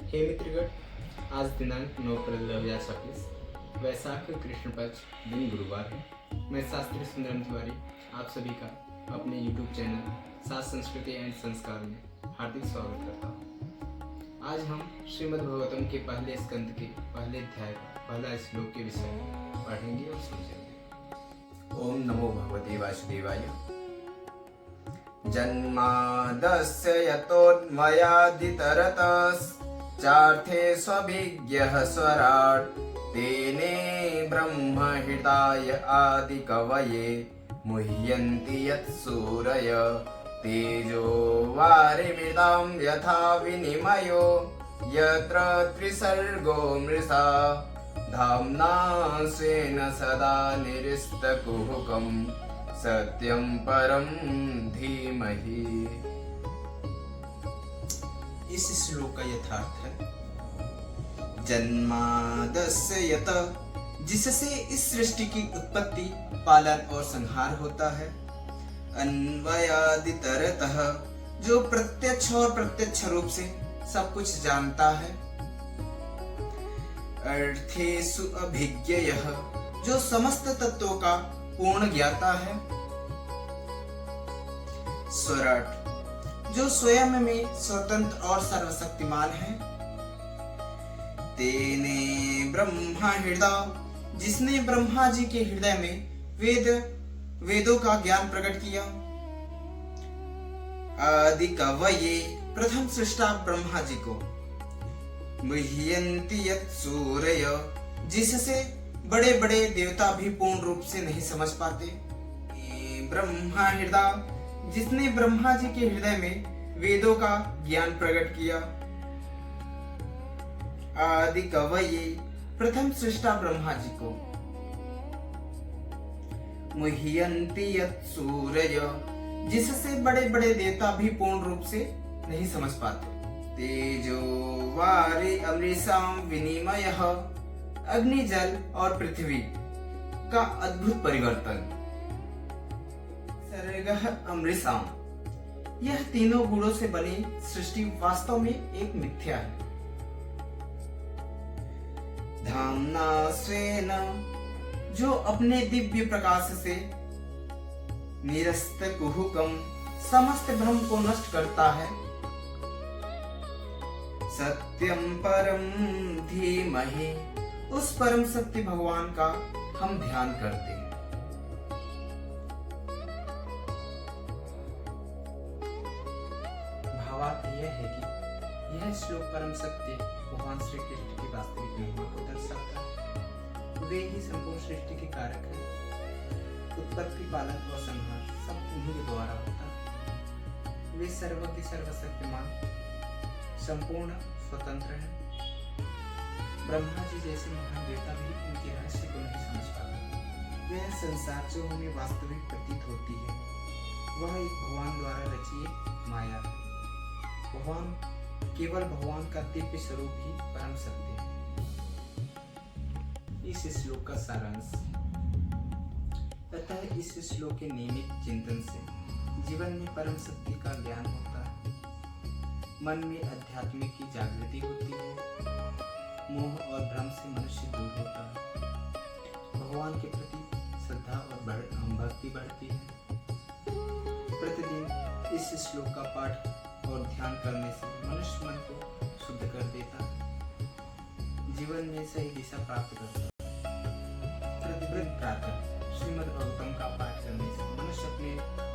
हे मित्रगण, आज दिनांक 9 अप्रैल 2026 वैशाख कृष्ण पक्ष दिन गुरुवार है। मैं शास्त्री सुंदरम तिवारी आप सभी का अपने YouTube चैनल सात संस्कृति एंड संस्कार में हार्दिक स्वागत करता हूँ। आज हम श्रीमद् भागवतम के पहले स्कंद के पहले अध्याय का पहला श्लोक के विषय में पढ़ेंगे और समझेंगे। ओम नमो भगवते वासुदेवाय। जन्मादस्य यतोऽन्वयादितरतश्चार्थे स्वभिज्ञः स्वराट् तेने ब्रह्महृदाय आदिकवये मुह्यन्ति यत्सूरय तेजो वारिमृदां यथा विनिमयो यत्र त्रिसर्गो मृषा धाम्ना स्वेन सदा निरस्तकुहकम् सत्यं परम धीमहि। इस श्लोक का यथार्थ है जन्मादस्य यत, जिससे इस सृष्टि की उत्पत्ति पालन और संहार होता है। अन्वयादितरतः, जो प्रत्यक्ष और प्रत्यक्ष रूप से सब कुछ जानता है। अर्थेषु अभिज्ञयः, जो समस्त तत्वों का पूर्ण ज्ञाता है। स्वराट, जो स्वयं में स्वतंत्र और सर्वशक्तिमान है। तेने ब्रह्मा हृदय, जिसने ब्रह्मा जी के हृदय में वेदों का ज्ञान प्रकट किया। आदि कवये, प्रथम सृष्टा ब्रह्मा जी को। मुह्यन्ति यत्सूरय, जिससे बड़े बड़े देवता भी पूर्ण रूप से नहीं समझ पाते। ब्रह्मा हृदय, जिसने ब्रह्मा जी के हृदय में वेदों का ज्ञान प्रकट किया। आदि कवये, प्रथम सृष्टा ब्रह्मा जी को। मुह्यन्ति यत्सूरय, जिससे बड़े बड़े देवता भी पूर्ण रूप से नहीं समझ पाते। तेजो वारि अमृषां विनिमयः, अग्नि जल और पृथ्वी का अद्भुत परिवर्तन। सर्गः अमृषां, यह तीनों गुणों से बनी सृष्टि वास्तव में एक मिथ्या है। धाम्ना स्वेन, जो अपने दिव्य प्रकाश से निरस्त कुहुकम, समस्त भ्रम को नष्ट करता है। सत्यम परम धीमहि, उस परम सत्य भगवान का हम ध्यान करते हैं। भावार्थ यह है कि यह श्लोक परम सत्य भगवान श्री कृष्ण की वास्तविक महिमा को दर्शाता है। वे ही संपूर्ण सृष्टि के कारक हैं। उत्पत्ति, पालन और संहार सब उन्हीं के द्वारा होता है। वे सर्वज्ञ, सर्वशक्तिमान, संपूर्ण स्वतंत्र हैं। ब्रह्मा जी जैसे महान देवता भी उनके रहस्य को नहीं समझ पाते। यह संसार जो हमें वास्तविक प्रतीत होती है, वह एक भगवान द्वारा रची माया है। भगवान, केवल भगवान का दिव्य स्वरूप ही परम सत्य है। इस श्लोक का सारांश। अतः इस श्लोक के नियमित चिंतन से जीवन में परम सत्य का ज्ञान होता है। मन में अध्यात्म की जागृति होती है। मोह और भ्रम से मनुष्य दूर होता है। भगवान के प्रति श्रद्धा और भक्ति बढ़ती है। प्रतिदिन इस श्लोक का पाठ और ध्यान करने से मनुष्य मन को शुद्ध कर देता है, जीवन में सही दिशा प्राप्त करता है। प्रतिदिन प्रातः श्रीमद् भागवतम का पाठ करने से मनुष्य अपने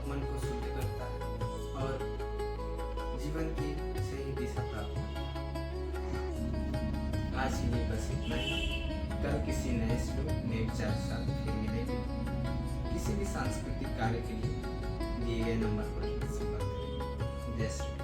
मन को शुद्ध करता है और जीवन की सही दिशा प्राप्त करता है। आज के लिए बस इतना ही। कल किसी नए श्लोक, नए विचार के साथ फिर मिलेंगे। किसी भी सांस्कृतिक कार्य के लिए दिए गए नंबर पर संपर्क करें। जय श्री